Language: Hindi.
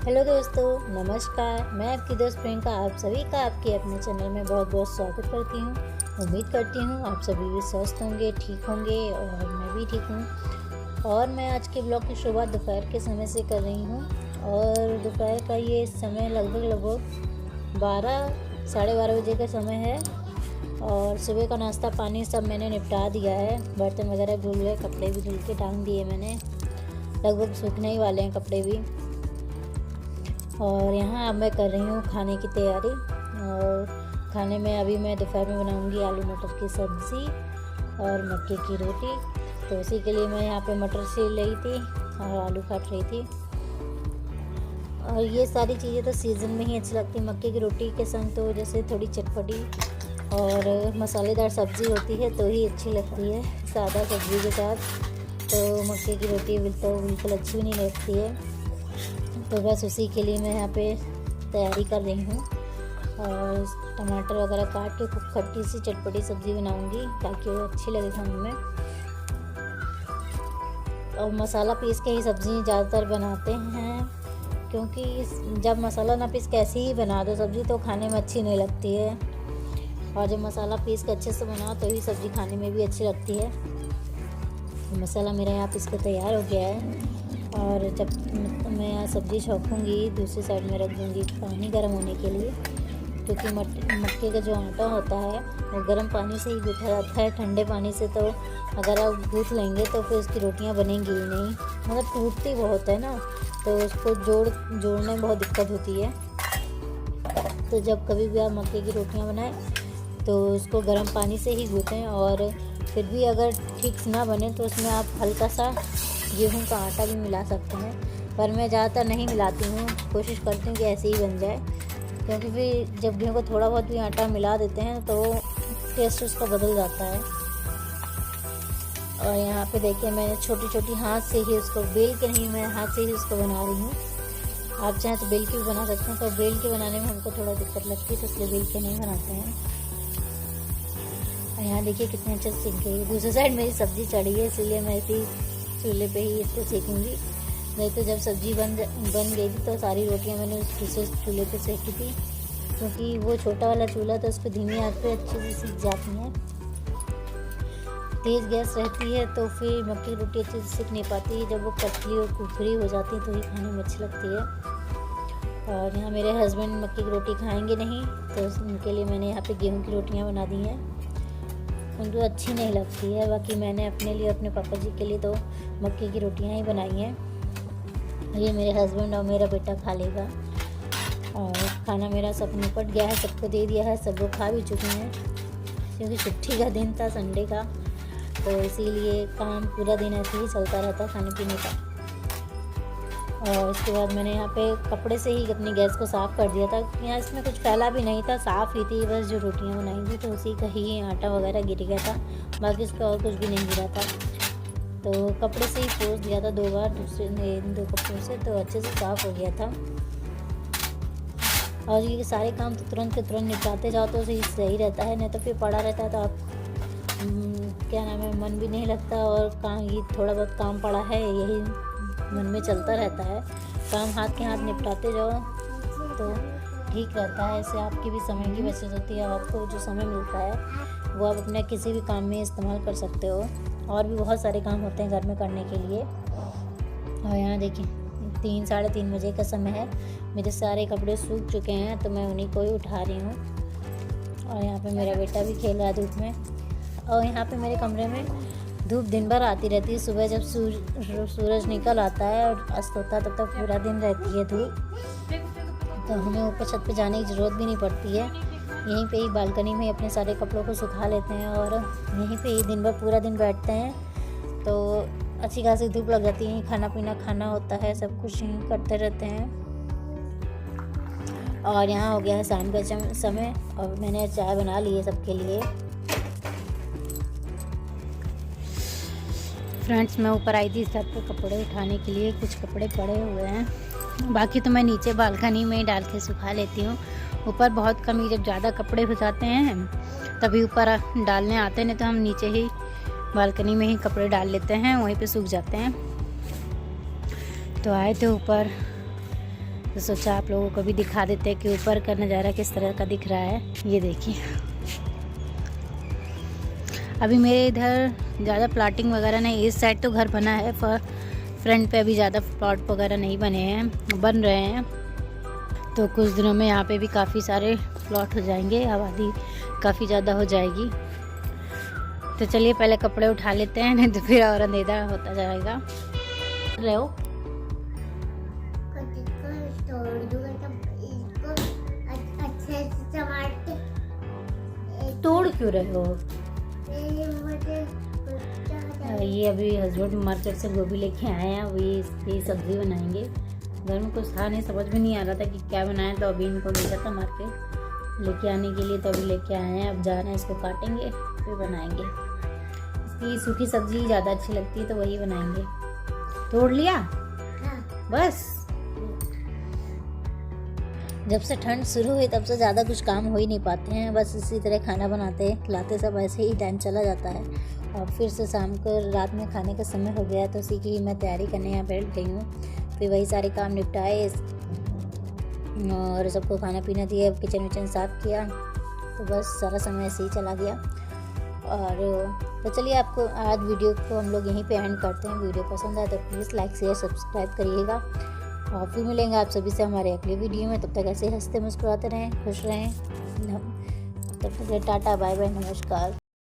हेलो दोस्तों, नमस्कार। मैं आपकी दोस्त प्रियंका आप सभी का आपके अपने चैनल में बहुत बहुत स्वागत करती हूँ। उम्मीद करती हूँ आप सभी भी स्वस्थ होंगे, ठीक होंगे और मैं भी ठीक हूँ। और मैं आज के ब्लॉग की शुरुआत दोपहर के समय से कर रही हूँ। और दोपहर का ये समय लगभग 12 साढ़े 12 बजे का समय है। और सुबह का नाश्ता पानी सब मैंने निपटा दिया है। बर्तन वगैरह धुल गए, कपड़े भी धुल के टांग दिए मैंने, लगभग सूखने ही वाले हैं कपड़े भी। और यहाँ अब मैं कर रही हूँ खाने की तैयारी। और खाने में अभी मैं दोपहर में बनाऊँगी आलू मटर की सब्ज़ी और मक्के की रोटी। तो उसी के लिए मैं यहाँ पे मटर छील रही थी और आलू काट रही थी। और ये सारी चीज़ें तो सीज़न में ही अच्छी लगती है। मक्के की रोटी के संग तो जैसे थोड़ी चटपटी और मसालेदार सब्ज़ी होती है तो ही अच्छी लगती है। सादा सब्ज़ी के साथ तो मक्के की रोटी बिल्कुल अच्छी भी नहीं लगती है। तो बस उसी के लिए मैं यहाँ पे तैयारी कर रही हूँ। और टमाटर वगैरह काट के खूब खट्टी सी चटपटी सब्ज़ी बनाऊँगी ताकि वो अच्छी लगे खाने में। और मसाला पीस के ही सब्ज़ी ज़्यादातर बनाते हैं, क्योंकि जब मसाला ना पीस के ऐसे ही बना दो सब्ज़ी तो खाने में अच्छी नहीं लगती है। और जब मसाला पीस के अच्छे से बनाओ तो ही सब्ज़ी खाने में भी अच्छी लगती है। मसाला मेरा यहाँ पीस के तैयार हो गया है। और जब मैं यहाँ सब्ज़ी छौंकूँगी दूसरी साइड में रख दूँगी पानी गर्म होने के लिए, क्योंकि मक्के का जो आटा होता है वो गर्म पानी से ही गूँथा जाता है। ठंडे पानी से तो अगर आप गूँथ लेंगे तो फिर उसकी रोटियाँ बनेंगी ही नहीं, मतलब टूटती बहुत है ना, तो उसको जोड़ने में बहुत दिक्कत होती है। तो जब कभी भी आप मक्के की रोटियाँ बनाएं तो उसको गर्म पानी से ही गूँथें। और फिर भी अगर ठीक ना बने तो उसमें आप हल्का सा गेहूं का आटा भी मिला सकते हैं, पर मैं ज़्यादातर नहीं मिलाती हूँ। कोशिश करती हूँ कि ऐसे ही बन जाए, क्योंकि फिर जब गेहूं को थोड़ा बहुत भी आटा मिला देते हैं तो टेस्ट उसका बदल जाता है। और यहाँ पे देखिए मैंने छोटी छोटी हाथ से ही उसको बेल के नहीं, मैं हाथ से ही उसको बना रही हूँ। आप चाहें तो बेल के भी बना सकते हैं, पर बेल के बनाने में हमको थोड़ा दिक्कत लगती है तो इसलिए बेल के नहीं बनाते हैं। और यहाँ देखिए कितने अच्छे से सीख गई। दूसरी साइड मेरी सब्ज़ी चढ़ी है, इसलिए मैं इसी चूल्हे पे ही इसको सेकूँगी। नहीं तो जब सब्ज़ी बन गई थी तो सारी रोटियां मैंने उस दूसरे चूल्हे पे सेकी थी, क्योंकि वो छोटा वाला चूल्हा तो उस पर धीमी आंच पे अच्छे से सीख जाती हैं। तेज़ गैस रहती है तो फिर मक्की की रोटी अच्छे से सीख नहीं पाती है। जब वो पतली और कुरकुरी हो जाती है तो ही खाने में अच्छी लगती है। और यहाँ मेरे हस्बैंड मक्की की रोटी खाएँगे नहीं, तो उनके लिए मैंने यहाँ पर गेहूँ की रोटियाँ बना दी हैं। उनको अच्छी नहीं लगती है, बाकी मैंने अपने लिए अपने पापा जी के लिए तो मक्के की रोटियां ही बनाई हैं। ये मेरे हस्बैंड और मेरा बेटा खा लेगा। और खाना मेरा सब निपट गया है, सबको दे दिया है, सब लोग खा भी चुके हैं, क्योंकि छुट्टी का दिन था संडे का, तो इसीलिए काम पूरा दिन ऐसे ही चलता रहता खाने पीने का। और उसके बाद मैंने यहाँ पे कपड़े से ही अपनी गैस को साफ़ कर दिया था। यहाँ इसमें कुछ फैला भी नहीं था, साफ़ ही थी, बस जो रोटियाँ बनाई थी तो उसी का ही आटा वगैरह गिर गया था, बाकी इसका और कुछ भी नहीं गिरा था। तो कपड़े से ही पोंछ दिया था 2 बार, दूसरे 2 कपड़ों से, तो अच्छे से साफ़ हो गया था। और ये सारे काम तो तुरंत के तुरंत निपटाते जाओ तो सही रहता है, नहीं तो फिर पड़ा रहता है तो आप क्या नाम है, मन भी नहीं लगता। और काम ये थोड़ा बहुत काम पड़ा है यही मन में चलता रहता है। काम हाथ के हाथ निपटाते जाओ तो ठीक रहता है। इससे आपकी भी समय की बचत होती है। आपको जो समय मिलता है वो आप अपने किसी भी काम में इस्तेमाल कर सकते हो। और भी बहुत सारे काम होते हैं घर में करने के लिए। और यहाँ देखिए 3 साढ़े 3 बजे का समय है, मेरे सारे कपड़े सूख चुके हैं तो मैं उन्हीं को ही उठा रही हूँ। और यहाँ पे मेरा बेटा भी खेल रहा है धूप में। और यहाँ पे मेरे कमरे में धूप दिन भर आती रहती है। सुबह जब सूरज निकल आता है और अस्त होता है तब तक पूरा दिन रहती है धूप, तो हमें ऊपर छत पे जाने की ज़रूरत भी नहीं पड़ती है। यहीं पे ही बालकनी में अपने सारे कपड़ों को सुखा लेते हैं और यहीं पे ही दिन भर पूरा दिन बैठते हैं, तो अच्छी खासी धूप लग जाती है। खाना पीना खाना होता है, सब कुछ यहीं करते रहते हैं। और यहाँ हो गया है शाम का समय और मैंने चाय बना ली है सबके लिए। फ्रेंड्स, मैं ऊपर आई थी छत पे कपड़े उठाने के लिए, कुछ कपड़े पड़े हुए हैं, बाकी तो मैं नीचे बालकनी में ही डाल के सुखा लेती हूँ। ऊपर बहुत कम ही जब ज़्यादा कपड़े हो जाते हैं तभी ऊपर डालने आते हैं, नहीं तो हम नीचे ही बालकनी में ही कपड़े डाल लेते हैं, वहीं पे सूख जाते हैं। तो आए थे ऊपर तो सोचा आप लोगों को भी दिखा देते हैं कि ऊपर का नज़ारा किस तरह का दिख रहा है। ये देखिए, अभी मेरे इधर ज़्यादा प्लॉटिंग वगैरह नहीं, इस साइड तो घर बना है, पर फ्रंट पे अभी ज़्यादा प्लॉट वगैरह नहीं बने हैं, बन रहे हैं। तो कुछ दिनों में यहाँ पे भी काफ़ी सारे प्लॉट हो जाएंगे, आबादी काफ़ी ज़्यादा हो जाएगी। तो चलिए पहले कपड़े उठा लेते हैं, नहीं तो फिर और अंधेरा होता जाएगा। रहे हो तोड़ क्यों रहे हो? ये अभी हस्बैंड मार्केट से गोभी लेके आए हैं, अभी इसकी सब्जी बनाएंगे। घर में कुछ था नहीं, समझ में नहीं आ रहा था कि क्या बनाएं, तो अभी इनको भेजा था मार्केट लेके आने के लिए, तो अभी लेके आए हैं। अब जा रहे हैं, इसको काटेंगे फिर बनाएंगे। इसकी सूखी सब्जी ज़्यादा अच्छी लगती है, तो वही बनाएंगे। तोड़ लिया? हाँ। बस जब से ठंड शुरू हुई तब से ज़्यादा कुछ काम हो ही नहीं पाते हैं, बस इसी तरह खाना बनाते खिलाते सब ऐसे ही टाइम चला जाता है। और फिर से शाम को रात में खाने का समय हो गया, तो उसी की मैं तैयारी करने यहाँ बैठ गई हूँ। फिर वही सारे काम निपटाए और सबको खाना पीना दिया, किचन विचन साफ़ किया, तो बस सारा समय ऐसे ही चला गया। और तो चलिए, आपको आज वीडियो को हम लोग यहीं पे एंड करते हैं। वीडियो पसंद आए तो प्लीज़ लाइक शेयर सब्सक्राइब करिएगा, और फिर मिलेंगे आप सभी से हमारे अगले वीडियो में। तब तक ऐसे हंसते मुस्कुराते रहें, खुश रहें। तब तक टाटा बाय बाय, नमस्कार।